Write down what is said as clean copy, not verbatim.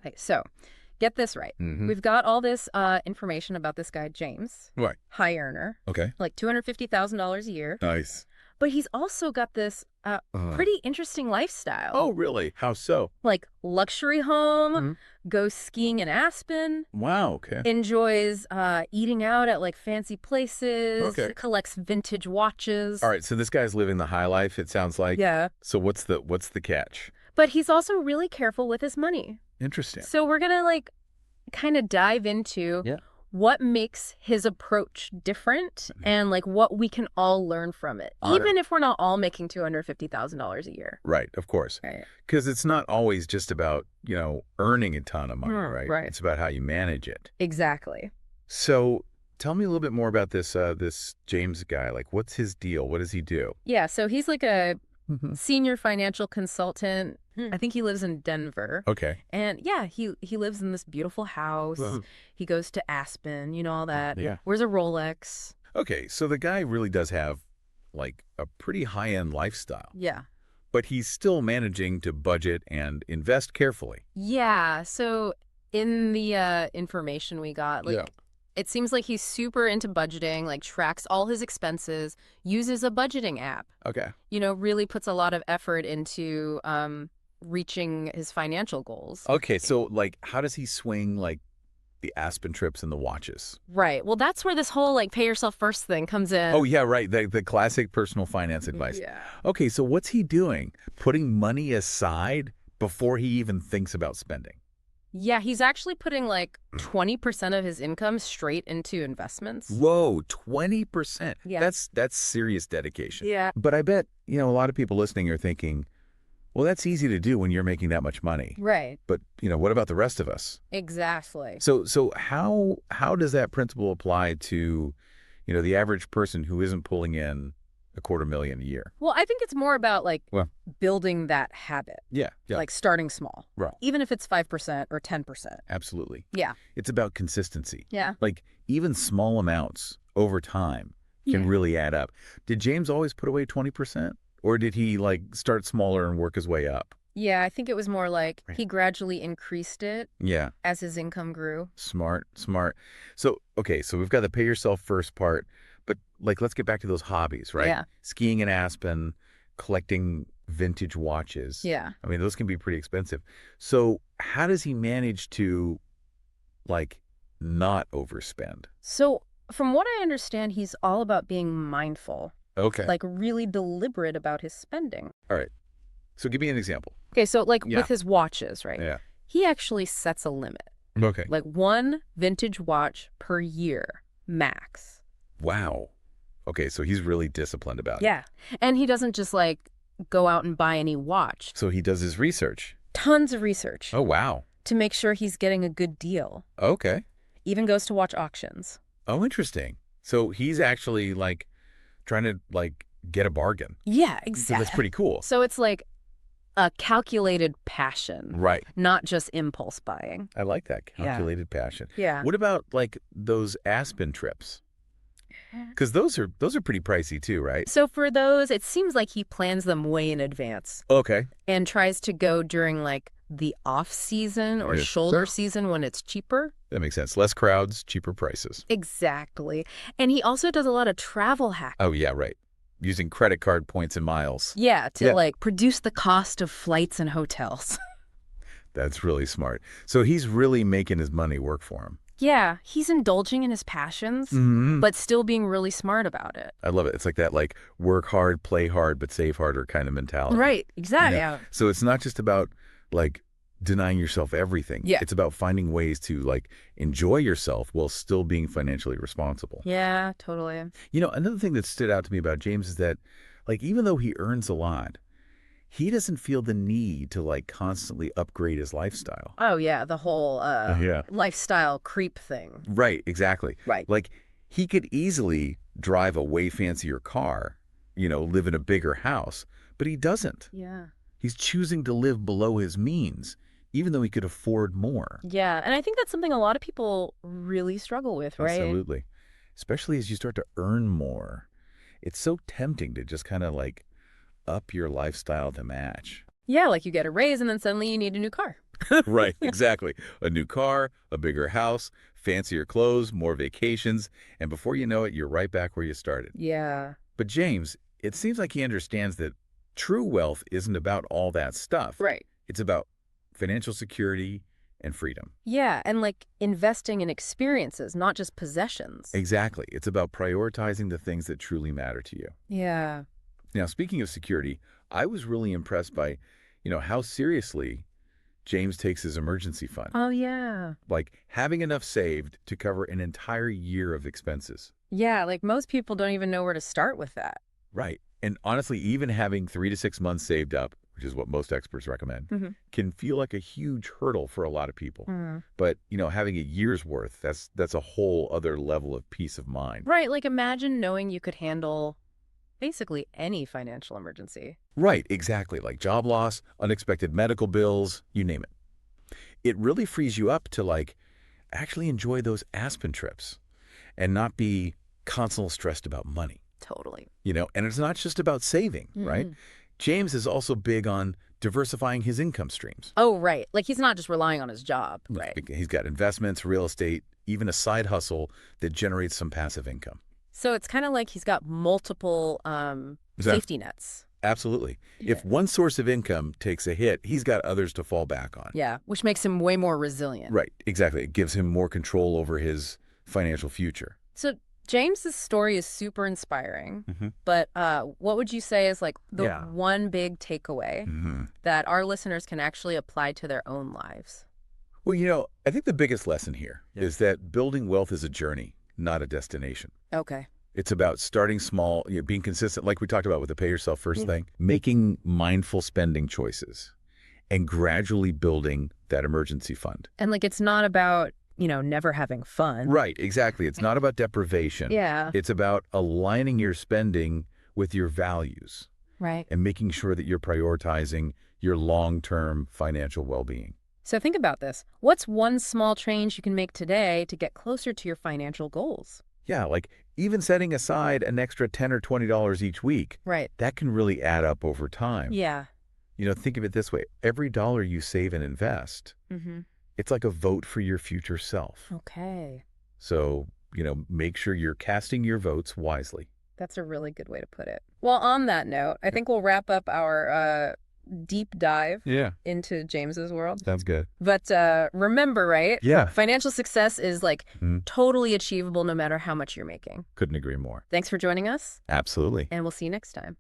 Okay, so get this right. We've got all this information about this guy, James. Right. High earner. Okay. Like $250,000 a year. Nice. But he's also got this pretty interesting lifestyle. Oh, really? How so? Like luxury home, goes skiing in Aspen. Wow, okay. Enjoys eating out at like fancy places. Okay. Collects vintage watches. All right, so this guy's living the high life, it sounds like. Yeah. So what's the catch? But he's also really careful with his money. Interesting. So we're going to like kind of dive into what makes his approach different and like what we can all learn from it, even if we're not all making $250,000 a year. Right, of course. Right. Because it's not always just about, earning a ton of money, right? Right. It's about how you manage it. Exactly. So tell me a little bit more about this this James guy. Like, what's his deal? What does he do? Yeah, so he's like a senior financial consultant. I think he lives in Denver. Okay. And yeah, he lives in this beautiful house. He goes to Aspen, all that. Yeah. Wears a Rolex. Okay, so the guy really does have, like, a pretty high-end lifestyle. Yeah. But he's still managing to budget and invest carefully. Yeah, so in the information we got, like, it seems like he's super into budgeting, like tracks all his expenses, uses a budgeting app. Okay. Really puts a lot of effort into reaching his financial goals. Okay, so, like, how does he swing, like, the Aspen trips and the watches? Right. Well, that's where this whole, like, pay yourself first thing comes in. Oh, yeah, right. The classic personal finance advice. Yeah. Okay, so what's he doing? Putting money aside before he even thinks about spending? Yeah, he's actually putting, like, 20% of his income straight into investments. Whoa, 20%. Yeah. That's serious dedication. Yeah. But I bet, a lot of people listening are thinking, well, that's easy to do when you're making that much money. Right. But, what about the rest of us? Exactly. So how does that principle apply to, the average person who isn't pulling in $250,000 a year? Well, I think it's more about, like, building that habit. Yeah. Like, starting small. Right. Even if it's 5% or 10%. Absolutely. Yeah. It's about consistency. Yeah. Like, even small amounts over time can really add up. Did James always put away 20%? Or did he, like, start smaller and work his way up? Yeah, I think it was more like he gradually increased it as his income grew. Smart. So, okay, so we've got the pay yourself first part, but, like, let's get back to those hobbies, right? Yeah. Skiing in Aspen, collecting vintage watches. Yeah. I mean, those can be pretty expensive. So how does he manage to, like, not overspend? So from what I understand, he's all about being mindful. Okay. Like, really deliberate about his spending. All right. So give me an example. Okay, so, like, with his watches, right? Yeah. He actually sets a limit. Okay. Like, one vintage watch per year, max. Wow. Okay, so he's really disciplined about it. Yeah. And he doesn't just, like, go out and buy any watch. So he does his research. Tons of research. Oh, wow. To make sure he's getting a good deal. Okay. Even goes to watch auctions. Oh, interesting. So he's actually, like, trying to, like, get a bargain. Yeah, exactly. So that's pretty cool. So it's like a calculated passion. Right. Not just impulse buying. I like that. Calculated passion. Yeah. What about, like, those Aspen trips? Because those are pretty pricey too, right? So for those, it seems like he plans them way in advance. Okay. And tries to go during, like, the off-season or shoulder season when it's cheaper. That makes sense. Less crowds, cheaper prices. Exactly. And he also does a lot of travel hacking. Oh, yeah, right. Using credit card points and miles. Yeah, to like produce the cost of flights and hotels. That's really smart. So he's really making his money work for him. Yeah, he's indulging in his passions, but still being really smart about it. I love it. It's like that, like, work hard, play hard, but save harder kind of mentality. Right, exactly. Yeah. So it's not just about, like, denying yourself everything. Yeah. It's about finding ways to, like, enjoy yourself while still being financially responsible. Yeah, totally. Another thing that stood out to me about James is that, like, even though he earns a lot, he doesn't feel the need to, like, constantly upgrade his lifestyle. Oh, yeah, the whole lifestyle creep thing. Right, exactly. Right. Like, he could easily drive a way fancier car, live in a bigger house, but he doesn't. Yeah. He's choosing to live below his means, even though he could afford more. Yeah, and I think that's something a lot of people really struggle with, right? Absolutely. Especially as you start to earn more. It's so tempting to just kind of, like, up your lifestyle to match. Yeah, like you get a raise and then suddenly you need a new car. Right, exactly. A new car, a bigger house, fancier clothes, more vacations, and before you know it, you're right back where you started. Yeah. But James, it seems like he understands that true wealth isn't about all that stuff. Right. It's about financial security and freedom. Yeah, and like investing in experiences, not just possessions. Exactly. It's about prioritizing the things that truly matter to you. Yeah. Now, speaking of security, I was really impressed by, how seriously James takes his emergency fund. Oh, yeah. Like having enough saved to cover an entire year of expenses. Yeah, like most people don't even know where to start with that. Right. And honestly, even having 3 to 6 months saved up, which is what most experts recommend, can feel like a huge hurdle for a lot of people. But, having a year's worth, that's a whole other level of peace of mind. Right. Like imagine knowing you could handle basically any financial emergency. Right, exactly. Like job loss, unexpected medical bills, you name it. It really frees you up to actually enjoy those Aspen trips and not be constantly stressed about money. Totally. And it's not just about saving, right? James is also big on diversifying his income streams. Oh, right. Like he's not just relying on his job, right? He's got investments, real estate, even a side hustle that generates some passive income. So it's kind of like he's got multiple safety nets. Absolutely. Yeah. If one source of income takes a hit, he's got others to fall back on. Yeah, which makes him way more resilient. Right, exactly. It gives him more control over his financial future. So James's story is super inspiring, but what would you say is like the one big takeaway that our listeners can actually apply to their own lives? Well, I think the biggest lesson here is that building wealth is a journey, not a destination. Okay. It's about starting small, being consistent, like we talked about with the pay yourself first thing, making mindful spending choices, and gradually building that emergency fund. And it's not about never having fun. Right, exactly. It's not about deprivation. Yeah. It's about aligning your spending with your values. Right. And making sure that you're prioritizing your long-term financial well-being. So think about this. What's one small change you can make today to get closer to your financial goals? Yeah, like even setting aside an extra $10 or $20 each week. Right. That can really add up over time. Yeah. Think of it this way. Every dollar you save and invest, it's like a vote for your future self. Okay. So, make sure you're casting your votes wisely. That's a really good way to put it. Well, on that note, I think we'll wrap up our deep dive into James's world. Sounds good. But remember, right? Yeah. Financial success is totally achievable no matter how much you're making. Couldn't agree more. Thanks for joining us. Absolutely. And we'll see you next time.